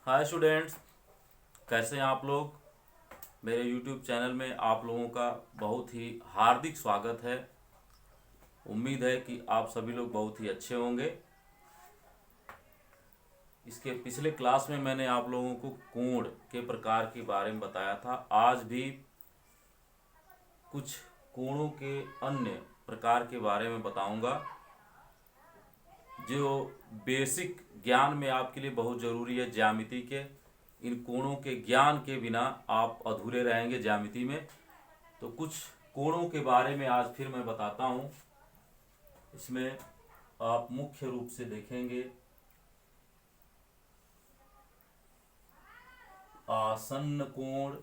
Hi students, कैसे हैं आप लोग। मेरे यूट्यूब चैनल में आप लोगों का बहुत ही हार्दिक स्वागत है। उम्मीद है कि आप सभी लोग बहुत ही अच्छे होंगे। इसके पिछले क्लास में मैंने आप लोगों को कोण के प्रकार के बारे में बताया था। आज भी कुछ कोणों के अन्य प्रकार के बारे में बताऊंगा जो बेसिक ज्ञान में आपके लिए बहुत ज़रूरी है। ज्यामिति के इन कोणों के ज्ञान के बिना आप अधूरे रहेंगे ज्यामिति में। तो कुछ कोणों के बारे में आज फिर मैं बताता हूँ। इसमें आप मुख्य रूप से देखेंगे आसन्न कोण,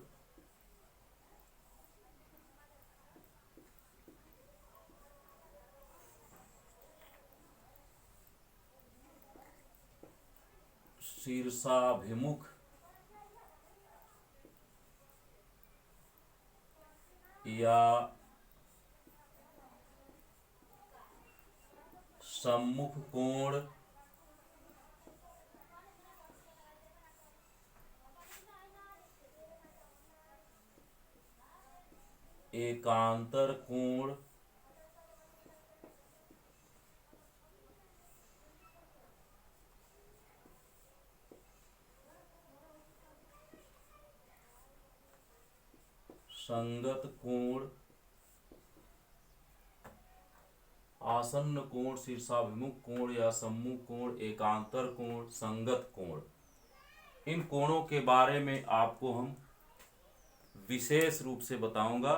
शीर्षाभिमुख या सम्मुख कोण, एकांतर कोण, संगत कोण, आसन्न कोण, शीर्षाभिमुख कोण या सम्मुख कोण, एकांतर कोण, संगत कोण। इन कोणों के बारे में आपको हम विशेष रूप से बताऊंगा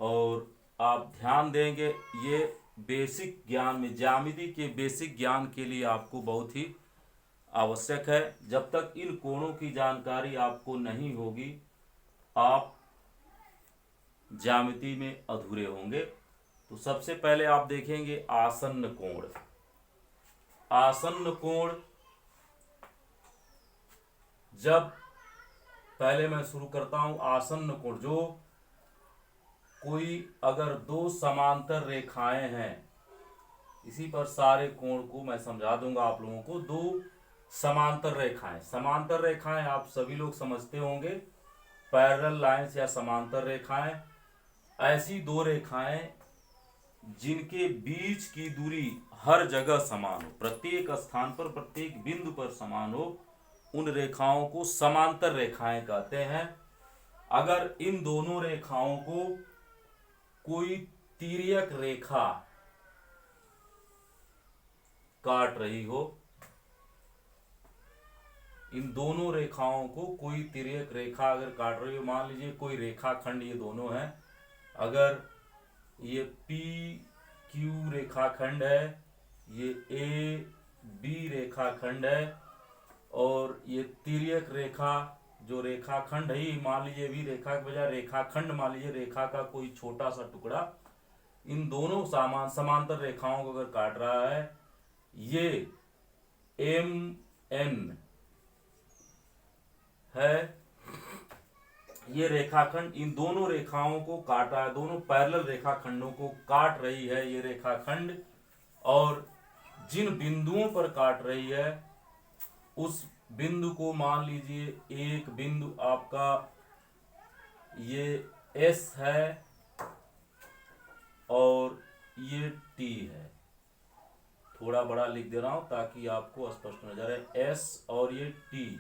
और आप ध्यान देंगे। ये बेसिक ज्ञान में, ज्यामिति के बेसिक ज्ञान के लिए आपको बहुत ही आवश्यक है। जब तक इन कोणों की जानकारी आपको नहीं होगी आप ज्यामिति में अधूरे होंगे। तो सबसे पहले आप देखेंगे आसन्न कोण। आसन्न कोण, जब पहले मैं शुरू करता हूं आसन्न कोण, जो कोई अगर दो समांतर रेखाएं हैं, इसी पर सारे कोण को मैं समझा दूंगा आप लोगों को। दो समांतर रेखाएं, समांतर रेखाएं आप सभी लोग समझते होंगे, पैरेलल लाइंस या समांतर रेखाएं। ऐसी दो रेखाएं जिनके बीच की दूरी हर जगह समान हो, प्रत्येक स्थान पर, प्रत्येक बिंदु पर समान हो, उन रेखाओं को समांतर रेखाएं कहते हैं। अगर इन दोनों रेखाओं को कोई तिर्यक रेखा काट रही हो, इन दोनों रेखाओं को कोई तिर्यक रेखा अगर काट रही हो, मान लीजिए कोई रेखाखंड ये दोनों हैं, अगर ये पी क्यू रेखाखंड है, ये ए बी रेखाखंड है, और ये तिर्यक रेखा जो रेखाखंड है, मान लीजिए भी रेखा के बजाय रेखाखंड, मान लीजिए रेखा का कोई छोटा सा टुकड़ा इन दोनों समांतर रेखाओं को अगर काट रहा है, ये एम एन है, ये रेखाखंड इन दोनों रेखाओं को काट रहा है, दोनों पैरेलल रेखाखंडों को काट रही है ये रेखाखंड। और जिन बिंदुओं पर काट रही है उस बिंदु को मान लीजिए, एक बिंदु आपका ये एस है और ये टी है। थोड़ा बड़ा लिख दे रहा हूं ताकि आपको स्पष्ट नजर आए, एस और ये टी।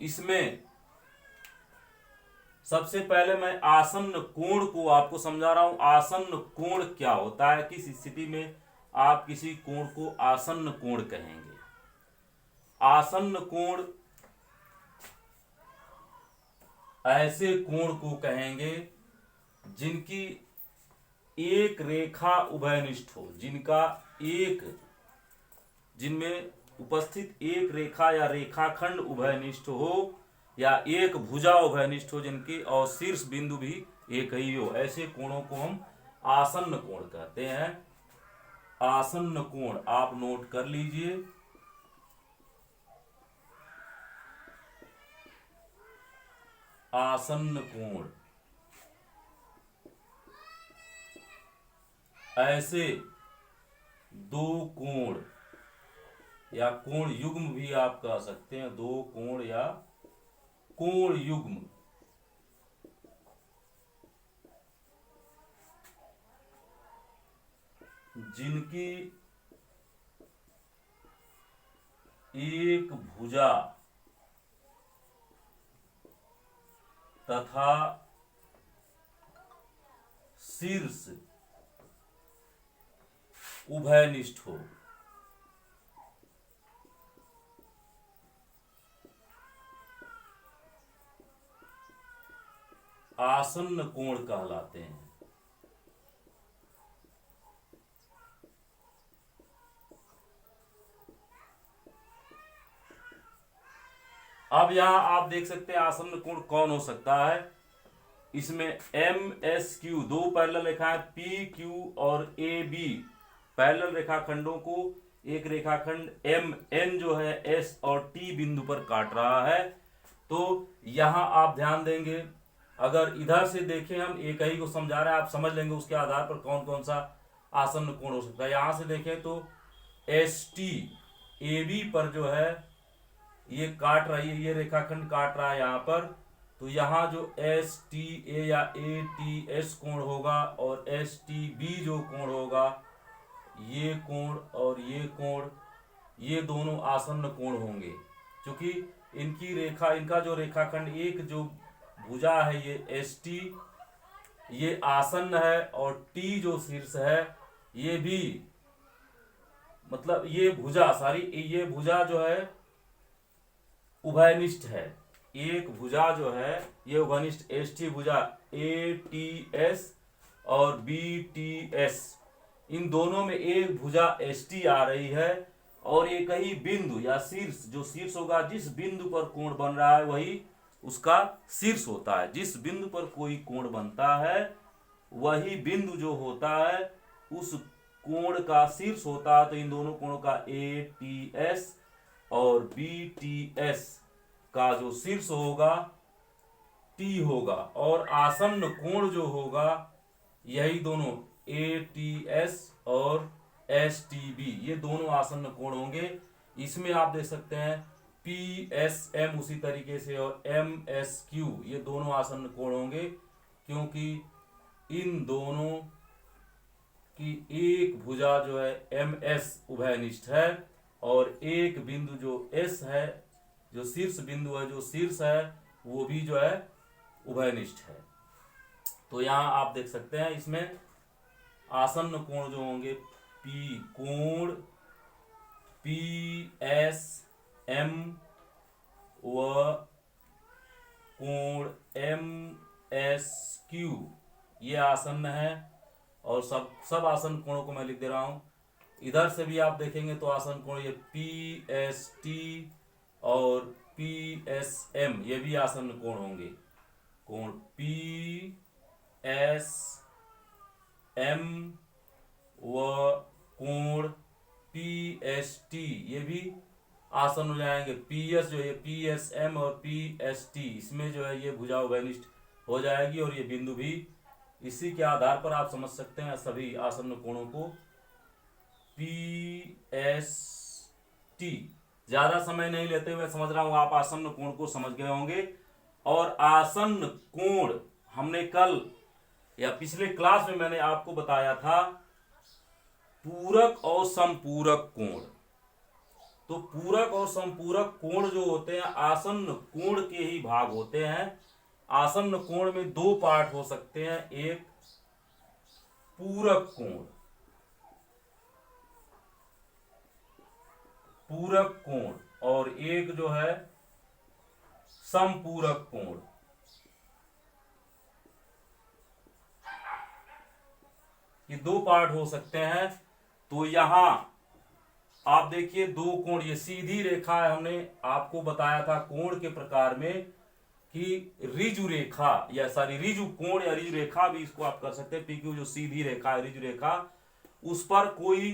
इसमें सबसे पहले मैं आसन्न कोण को आपको समझा रहा हूं। आसन्न कोण क्या होता है, किस स्थिति में आप किसी कोण को आसन्न कोण कहेंगे। आसन्न कोण ऐसे कोण को कहेंगे जिनकी एक रेखा उभयनिष्ठ हो, जिनमें उपस्थित एक रेखा या रेखाखंड उभयनिष्ठ हो, या एक भुजा उभयनिष्ठ हो, जिनकी और शीर्ष बिंदु भी एक ही हो, ऐसे कोणों को हम आसन्न कोण कहते हैं। आसन्न कोण आप नोट कर लीजिए। आसन्न कोण ऐसे दो कोण या कोण युग्म भी आप कह सकते हैं, दो कोण या कोण युग्म, जिनकी एक भुजा तथा शीर्ष उभयनिष्ठ हो। आसन्न कोण कहलाते हैं। अब यहां आप देख सकते हैं आसन्न कोण कौन हो सकता है। इसमें एम एस क्यू, दो पैरेलल रेखाएं पी क्यू और ए बी पैरेलल रेखाखंडों को एक रेखाखंड एम एन जो है एस और टी बिंदु पर काट रहा है। तो यहां आप ध्यान देंगे, अगर इधर से देखें, हम एक ही को समझा रहे हैं, आप समझ लेंगे उसके आधार पर कौन कौन सा आसन्न कोण हो सकता है। यहां से देखें तो एस टी ए बी पर जो है ये काट रही है, ये रेखाखंड काट रहा है यहाँ पर। तो यहाँ जो एस टी ए या ए टी एस कोण होगा और एस टी बी जो कोण होगा, ये कोण और ये कोण, ये दोनों आसन्न कोण होंगे। क्योंकि इनकी रेखा, इनका जो रेखाखंड एक जो भुजा है ये एस टी, ये आसन्न है, और टी जो शीर्ष है ये भी, मतलब ये भुजा ये भुजा जो है उभयनिष्ठ है। एक भुजा जो है ये उभयनिष्ठ एस टी भुजा ए टी एस और बी टी एस, इन दोनों में एक भुजा एस टी आ रही है, और एक ही बिंदु या शीर्ष, जो शीर्ष होगा, जिस बिंदु पर कोण बन रहा है वही उसका शीर्ष होता है। जिस बिंदु पर कोई कोण बनता है वही बिंदु जो होता है उस कोण का शीर्ष होता है। तो इन दोनों कोणों का ए टी एस और बी टी एस का जो शीर्ष होगा टी होगा, और आसन्न कोण जो होगा यही दोनों ए टी एस और एस टी बी, ये दोनों आसन्न कोण होंगे। इसमें आप देख सकते हैं पी एस एम उसी तरीके से, और एम एस क्यू, ये दोनों आसन्न कोण होंगे, क्योंकि इन दोनों की एक भुजा जो है एम एस उभयनिष्ठ है, और एक बिंदु जो एस है, जो शीर्ष बिंदु है, जो शीर्ष है, वो भी जो है उभयनिष्ठ है। तो यहां आप देख सकते हैं इसमें आसन्न कोण जो होंगे पी कोण पी एस एम व कोण एम एस क्यू, ये आसन्न है। और सब आसन्न कोणों को मैं लिख दे रहा हूं। इधर से भी आप देखेंगे तो आसन्न कोण ये पी एस टी और पी एस एम, ये भी आसन्न कोण होंगे। कोण पी एस एम व कोण पी एस टी, ये भी आसन्न हो जाएंगे। पी एस जो है पी एस एम और पी एस टी, इसमें जो है ये भुजा उभयनिष्ठ हो जाएगी, और ये बिंदु भी। इसी के आधार पर आप समझ सकते हैं सभी आसन्न कोणों को पी एस टी। ज्यादा समय नहीं लेते हुए समझ रहा हूं आप आसन्न कोण को समझ गए होंगे। और आसन्न कोण हमने कल या पिछले क्लास में मैंने आपको बताया था पूरक और समपूरक कोण। तो पूरक और समपूरक कोण जो होते हैं आसन्न कोण के ही भाग होते हैं। आसन्न कोण में दो पार्ट हो सकते हैं, एक पूरक कोण, पूरक कोण, और एक जो है समपूरक कोण। ये दो पार्ट हो सकते हैं। तो यहां आप देखिए दो कोण, ये सीधी रेखा है, हमने आपको बताया था कोण के प्रकार में कि रिजु रेखा या रिजु कोण या रिजु रेखा भी इसको आप कर सकते हैं। पीक्यू जो सीधी रेखा है, रिजु रेखा, उस पर कोई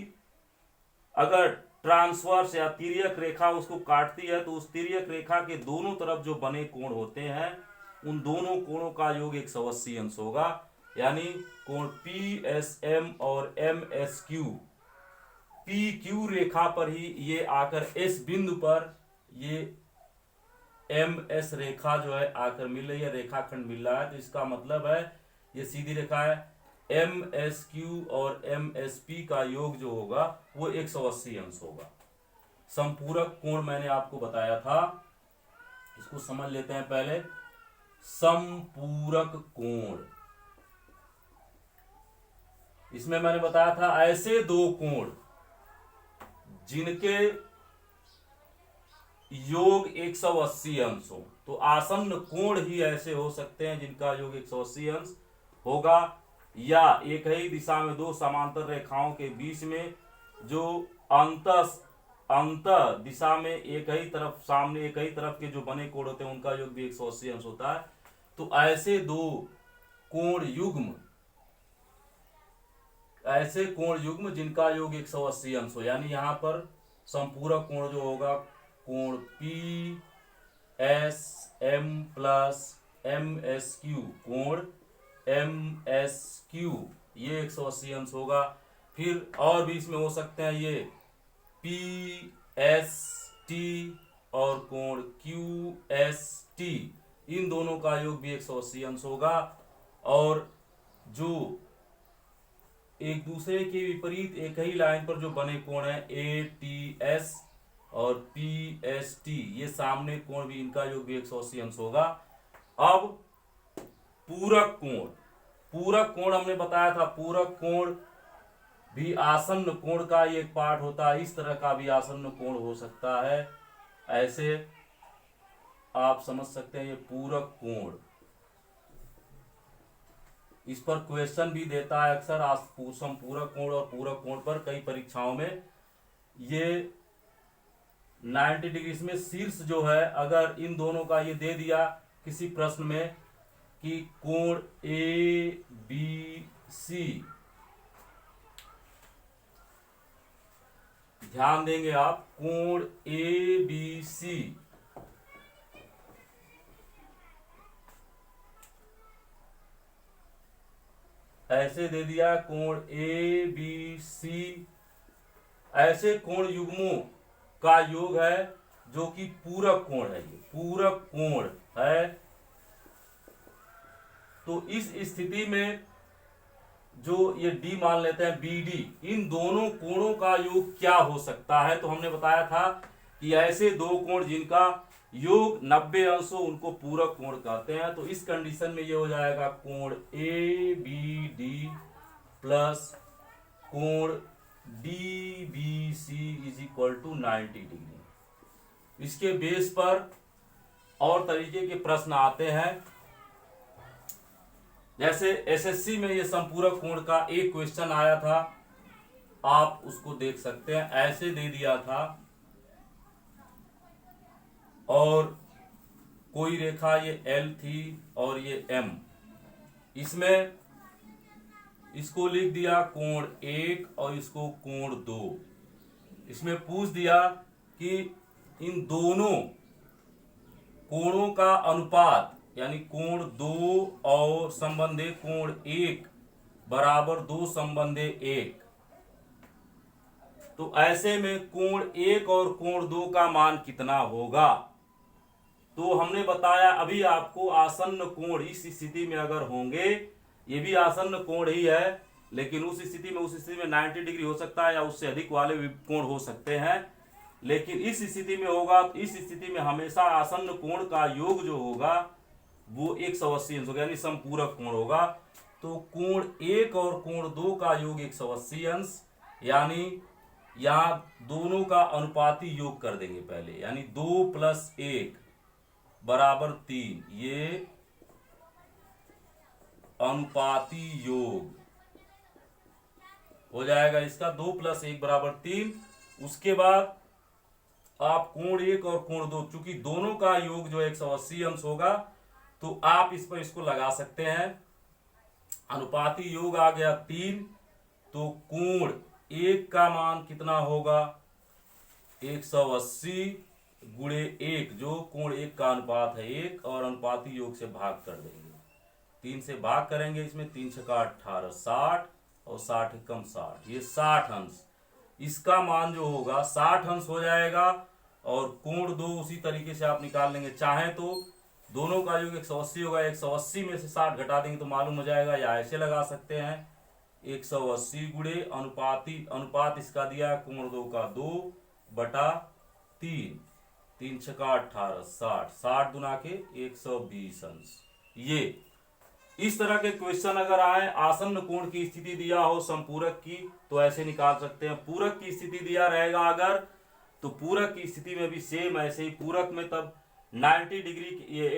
अगर ट्रांसवर्स या तिर्यक रेखा उसको काटती है तो उस तिर्यक रेखा के दोनों तरफ जो बने कोण होते हैं उन दोनों कोणों का योग 180 अंश होगा। यानी कोण पी एस एम और M S Q, P Q रेखा पर ही ये आकर एस बिंदु पर ये एम एस रेखा जो है आकर मिल रही है, रेखाखंड मिल रहा है। तो इसका मतलब है ये सीधी रेखा है, एम एस क्यू और एम एस पी का योग जो होगा वो 180 अंश होगा। समपूरक कोण मैंने आपको बताया था, इसको समझ लेते हैं पहले। समपूरक कोण, इसमें मैंने बताया था ऐसे दो कोण जिनके योग 180 अंश हो। तो आसन्न कोण ही ऐसे हो सकते हैं जिनका योग 180 अंश होगा, या एक ही दिशा में दो समांतर रेखाओं के बीच में जो अंत दिशा में एक ही तरफ, सामने एक ही तरफ के जो बने कोण होते हैं उनका योग भी 180 अंश होता है। तो ऐसे दो कोण युग्म, ऐसे कोण युग्म जिनका योग 180 अंश हो, यानी यहां पर संपूरक कोण जो होगा कोण P S M plus M S Q, कोण एम एस क्यू ये 180 अंश होगा। फिर और भी इसमें हो सकते हैं ये पी एस टी और कोण क्यू एस टी, इन दोनों का योग भी 180 अंश होगा। और जो एक दूसरे के विपरीत एक ही लाइन पर जो बने कोण है ए टी एस और पी एस टी, ये सामने कोण भी, इनका योग भी 180 अंश होगा। अब पूरक कोण, पूरक कोण हमने बताया था, पूरक कोण भी आसन्न कोण का ही एक पार्ट होता है। इस तरह का भी आसन्न कोण हो सकता है, ऐसे आप समझ सकते हैं ये पूरक कोण। इस पर क्वेश्चन भी देता है अक्सर पूरक कोण और पूरक कोण पर कई परीक्षाओं में। ये 90 डिग्री में शीर्ष जो है, अगर इन दोनों का ये दे दिया किसी प्रश्न में कि कोण ए बी सी, ध्यान देंगे आप, कोण ए बी सी ऐसे दे दिया, कोण ए बी सी, ऐसे कोण युग्मों का योग है जो कि पूरक कोण है, ये पूरक कोण है। तो इस स्थिति में जो ये डी मान लेते हैं बी डी, इन दोनों कोणों का योग क्या हो सकता है? तो हमने बताया था कि ऐसे दो कोण जिनका योग 90 अंश हो उनको पूरक कोण कहते हैं। तो इस कंडीशन में ये हो जाएगा कोण ए बी डी प्लस कोण D B C is equal to 90 degree. इसके बेस पर और तरीके के प्रश्न आते हैं, जैसे एसएससी में ये संपूरक कोण का एक क्वेश्चन आया था, आप उसको देख सकते हैं। ऐसे दे दिया था और कोई रेखा ये एल थी और ये एम, इसमें इसको लिख दिया कोण 1 और इसको कोण 2। इसमें पूछ दिया कि इन दोनों कोणों का अनुपात, यानी कोण 2 और संबंधे कोण 1 बराबर 2 संबंधे 1। तो ऐसे में कोण 1 और कोण 2 का मान कितना होगा? तो हमने बताया अभी आपको, आसन्न कोण इस स्थिति में अगर होंगे, ये भी आसन्न कोण ही है, लेकिन उस स्थिति में 90 डिग्री हो सकता है या उससे अधिक वाले भी कोण हो सकते हैं। लेकिन इस स्थिति में होगा, तो इस स्थिति में हमेशा आसन्न कोण का योग जो होगा वो 180 अंश होगा, यानी संपूरक कोण होगा। तो कोण 1 और कोण 2 का योग 180 अंश, यानी यहां दोनों का अनुपाती योग कर देंगे पहले, यानी 2 + 1 बराबर 3, ये अनुपाती योग हो जाएगा इसका। 2 + 1 बराबर 3। उसके बाद आप कोण 1 और कोण 2, चूंकि दोनों का योग जो 180 अंश होगा, तो आप इस पर इसको लगा सकते हैं। अनुपाती योग आ गया 3, तो कोण 1 का मान कितना होगा? 180 गुणे 1, जो कोण 1 का अनुपात है 1, और अनुपाती योग से भाग कर देंगे। 3 से भाग करेंगे, इसमें 3 × 18 60 और 60 × 60, ये 60 अंश। इसका मान जो होगा 60 अंश हो जाएगा, और कोण 2 उसी तरीके से आप निकाल लेंगे। चाहे तो दोनों का योग 180 होगा, 180 में से 60 घटा देंगे तो मालूम हो जाएगा, या ऐसे लगा सकते हैं 180 गुणे अनुपात इसका दिया है कोण 2 का 2/3, 3 छका 18, 60 दुना के 120 अंश। ये इस तरह के क्वेश्चन अगर आए, आसन्न कोण की स्थिति दिया हो संपूरक की, तो ऐसे निकाल सकते हैं। पूरक की स्थिति दिया रहेगा अगर, तो पूरक की स्थिति में भी सेम ऐसे ही, पूरक में तब 90 डिग्री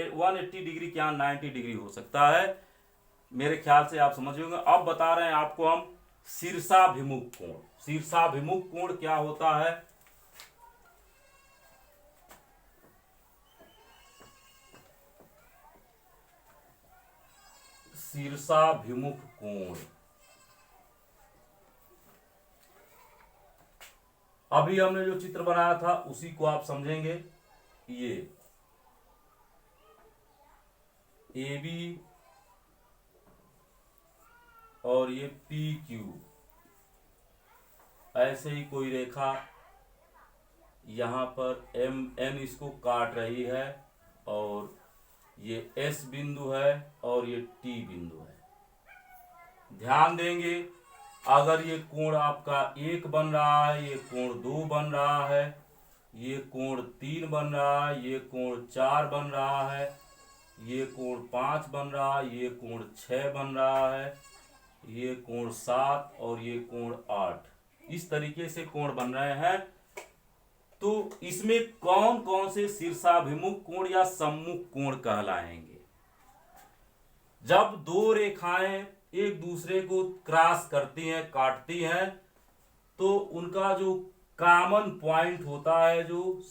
180 डिग्री के यहाँ 90 डिग्री हो सकता है। मेरे ख्याल से आप समझ होंगे। अब बता रहे हैं आपको हम शीर्षाभिमुख कोण। शीर्षाभिमुख कोण क्या होता है? शीर्षाभिमुख कोण, अभी हमने जो चित्र बनाया था उसी को आप समझेंगे। ये AB और ये PQ, ऐसे ही कोई रेखा यहां पर MN इसको काट रही है, और ये S बिंदु है और ये T बिंदु है। ध्यान देंगे, अगर ये कोण आपका 1 बन रहा है, ये कोण 2 बन रहा है, ये कोण 3 बन रहा है, ये कोण 4 बन रहा है, ये कोण 5 बन रहा है, ये कोण 6 बन रहा है, ये कोण 7 और ये कोण 8, इस तरीके से कोण बन रहे हैं। तो इसमें कौन कौन से शीर्षाभिमुख कोण या सम्मुख कोण कहलाएंगे? जब दो रेखाएं एक दूसरे को क्रॉस करती हैं, काटती हैं, तो उनका जो कॉमन पॉइंट होता है, जो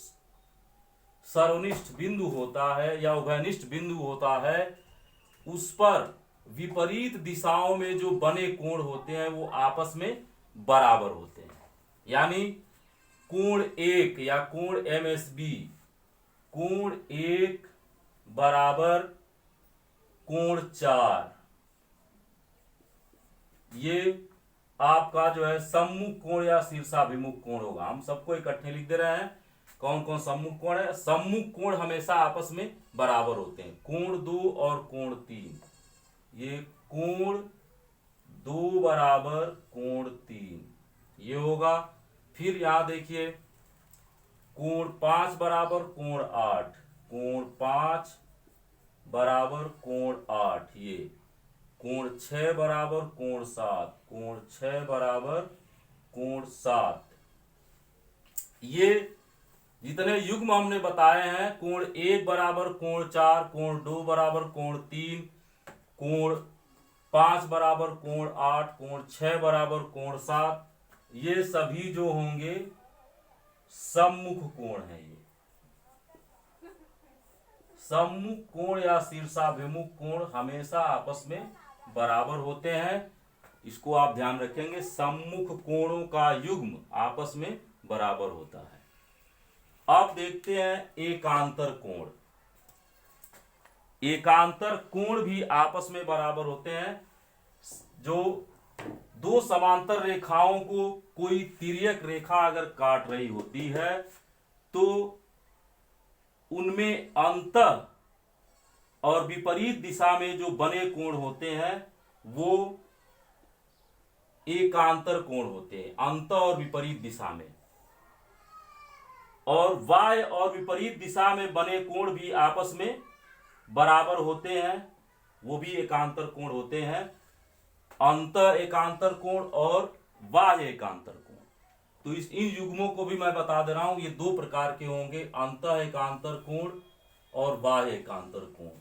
सर्वनिष्ठ बिंदु होता है या उभयनिष्ठ बिंदु होता है, उस पर विपरीत दिशाओं में जो बने कोण होते हैं वो आपस में बराबर होते हैं। यानी कोण 1 या कोण MSB, कोण 1 बराबर कोण 4, ये आपका जो है सम्मुख कोण या शीर्षाभिमुख कोण होगा। हम सबको इकट्ठे लिख दे रहे हैं कौन कौन सम्मुख कोण है। सम्मुख कोण हमेशा आपस में बराबर होते हैं, कोण 2 और कोण 3। ये कोण 2 बराबर कोण 3 ये होगा। फिर यहां देखिए कोण 5 बराबर कोण 8, कोण 5 बराबर कोण 8, ये कोण 6 बराबर कोण 7, कोण 6 बराबर कोण 7। ये जितने युग्म हमने बताए हैं, कोण 1 बराबर कोण 4, कोण 2 बराबर कोण 3, कोण 5 बराबर कोण 8, कोण 6 बराबर कोण 7, ये सभी जो होंगे सम्मुख कोण है। ये सम्मुख कोण या शीर्षाभिमुख कोण हमेशा आपस में बराबर होते हैं। इसको आप ध्यान रखेंगे, सम्मुख कोणों का युग्म आपस में बराबर होता है। अब देखते हैं एकांतर कोण। एकांतर कोण भी आपस में बराबर होते हैं। जो दो समांतर रेखाओं को कोई तिर्यक रेखा अगर काट रही होती है, तो उनमें अंतः और विपरीत दिशा में जो बने कोण होते हैं वो एकांतर कोण होते हैं, अंतः और विपरीत दिशा में। और बाह्य और विपरीत दिशा में बने कोण भी आपस में बराबर होते हैं, वो भी एकांतर कोण होते हैं। अंतः एकांतर कोण और बाह्य एकांतर कोण। तो इन युग्मों को भी मैं बता दे रहा हूं, ये दो प्रकार के होंगे, अंतः एकांतर कोण और बाह्य एकांतर कोण,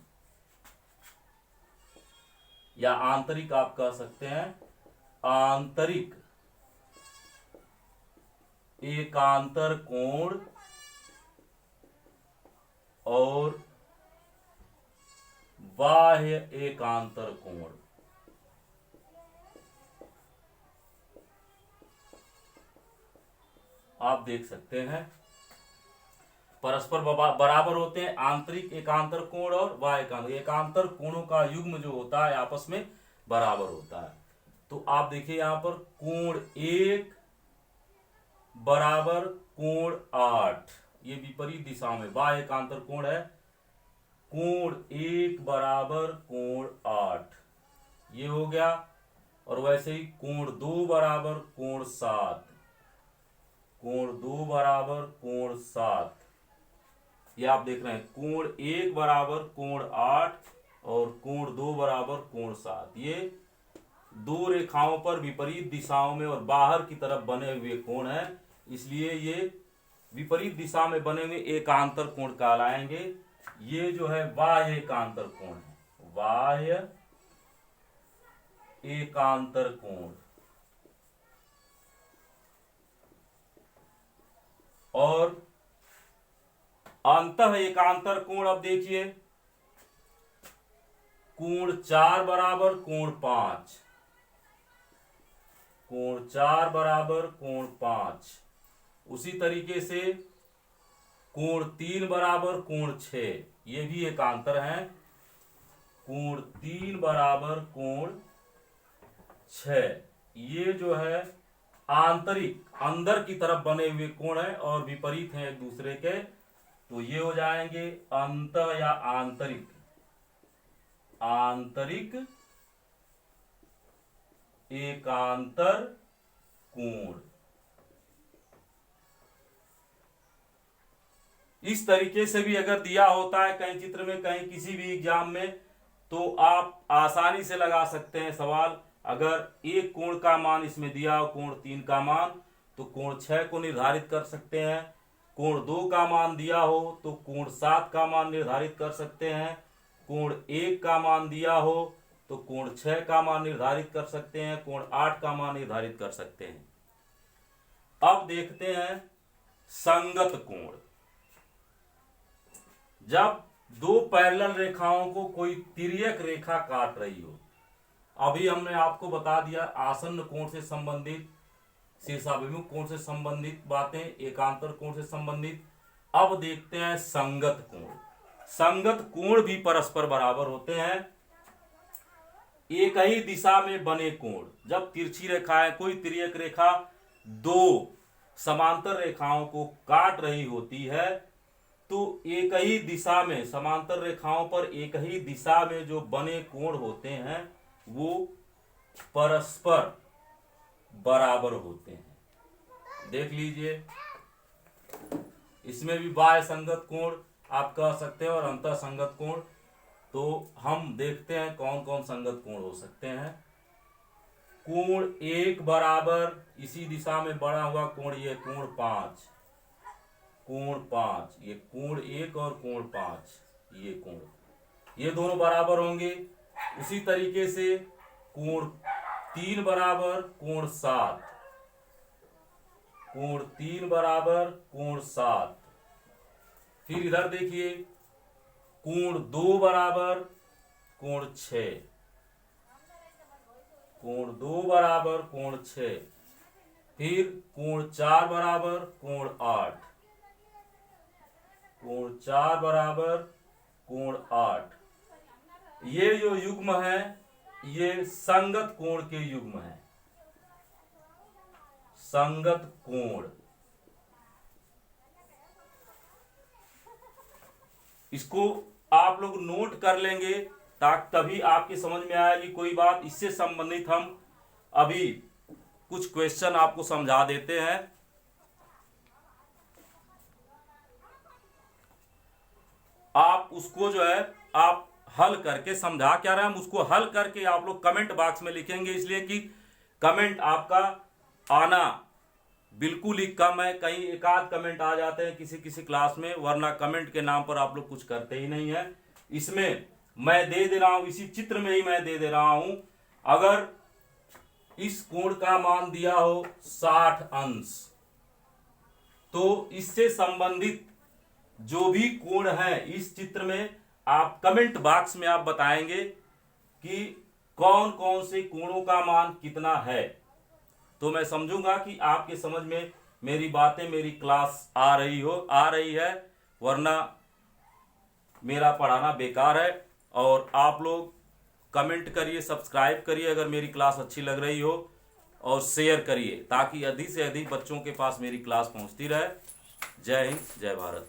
या आंतरिक आप कह सकते हैं। आंतरिक एकांतर कोण और बाह्य एकांतर कोण। आप देख सकते हैं परस्पर बराबर होते हैं आंतरिक एकांतर कोण और बाह्य एकांतर। एकांतर कोणों का युग्म जो होता है आपस में बराबर होता है। तो आप देखिए यहां पर कोण 1 बराबर कोण 8, ये विपरीत दिशा में बाह्य एकांतर कोण है। कोण 1 बराबर कोण 8, ये हो गया। और वैसे ही कोण 2 बराबर कोण 7, कोण 2 बराबर कोण 7, ये आप देख रहे हैं। कोण 1 बराबर कोण 8 और कोण 2 बराबर कोण 7, ये दो रेखाओं पर विपरीत दिशाओं में और बाहर की तरफ बने हुए कोण हैं, इसलिए ये विपरीत दिशा में बने हुए एकांतर कोण कहलाएंगे। ये जो है बाह्य एकांतर कोण है, बाह्य एकांतर कोण। और अंतः एकांतर कोण, अब देखिए, कोण 4 बराबर कोण 5, कोण 4 बराबर कोण 5। उसी तरीके से कोण 3 बराबर कोण 6, ये भी एकांतर हैं। कोण 3 बराबर कोण 6, ये जो है आंतरिक, अंदर की तरफ बने हुए कोण हैं और विपरीत हैं एक दूसरे के, तो ये हो जाएंगे अंतः या आंतरिक, आंतरिक एकांतर कोण। इस तरीके से भी अगर दिया होता है कहीं चित्र में, कहीं किसी भी एग्जाम में, तो आप आसानी से लगा सकते हैं सवाल। अगर एक कोण का मान इसमें दिया हो, कोण 3 का मान, तो कोण 6 को निर्धारित कर सकते हैं। कोण 2 का मान दिया हो तो कोण 7 का मान निर्धारित कर सकते हैं। कोण 1 का मान दिया हो तो कोण 6 का मान निर्धारित कर सकते हैं। कोण 8 का मान निर्धारित कर सकते हैं। अब देखते हैं संगत कोण। जब दो पैरेलल रेखाओं को कोई तिर्यक रेखा काट रही हो, अभी हमने आपको बता दिया आसन्न कोण से संबंधित, शीर्षाभिमुख कोण से संबंधित बातें, एकांतर कोण से संबंधित। अब देखते हैं संगत कोण। संगत कोण भी परस्पर बराबर होते हैं। एक ही दिशा में बने कोण, जब तिरछी रेखाएं, कोई तिर्यक रेखा दो समांतर रेखाओं को काट रही होती है, तो एक ही दिशा में, समांतर रेखाओं पर एक ही दिशा में जो बने कोण होते हैं वो परस्पर बराबर होते हैं। देख लीजिए, इसमें भी बाह्य संगत कोण आप कह सकते हैं और अंतः संगत कोण। तो हम देखते हैं कौन कौन संगत कोण हो सकते हैं। कोण 1 बराबर इसी दिशा में बढ़ा हुआ कोण, ये कोण 5, कोण 5, ये कोण 1 और कोण 5, ये कोण, ये दोनों बराबर होंगे। उसी तरीके से कोण 3 बराबर कोण 7, कोण 3 बराबर कोण 7। फिर इधर देखिए, कोण 2 बराबर कोण 6, कोण 2 बराबर कोण 6। फिर कोण 4 बराबर कोण 8, कोण 4 बराबर कोण 8। ये जो युग्म है ये संगत कोण के युग्म है, संगत कोण। इसको आप लोग नोट कर लेंगे ताकि तभी आपकी समझ में आएगी कोई बात। इससे संबंधित हम अभी कुछ क्वेश्चन आपको समझा देते हैं। आप उसको जो है आप हल करके, समझा क्या रहे हैं हम उसको हल करके आप लोग कमेंट बॉक्स में लिखेंगे, इसलिए कि कमेंट आपका आना बिल्कुल ही कम है। कहीं एक आध कमेंट आ जाते हैं किसी किसी क्लास में, वरना कमेंट के नाम पर आप लोग कुछ करते ही नहीं है। इसमें मैं दे दे रहा हूं, इसी चित्र में ही मैं दे दे रहा हूं। अगर इस कोण का मान दिया हो 60 अंश, तो इससे संबंधित जो भी कोण है इस चित्र में आप कमेंट बॉक्स में आप बताएंगे कि कौन कौन से कोणों का मान कितना है, तो मैं समझूंगा कि आपके समझ में मेरी बातें, मेरी क्लास आ रही है, वरना मेरा पढ़ाना बेकार है। और आप लोग कमेंट करिए, सब्सक्राइब करिए अगर मेरी क्लास अच्छी लग रही हो, और शेयर करिए ताकि अधिक से अधिक बच्चों के पास मेरी क्लास पहुंचती रहे। जय हिंद, जय भारत।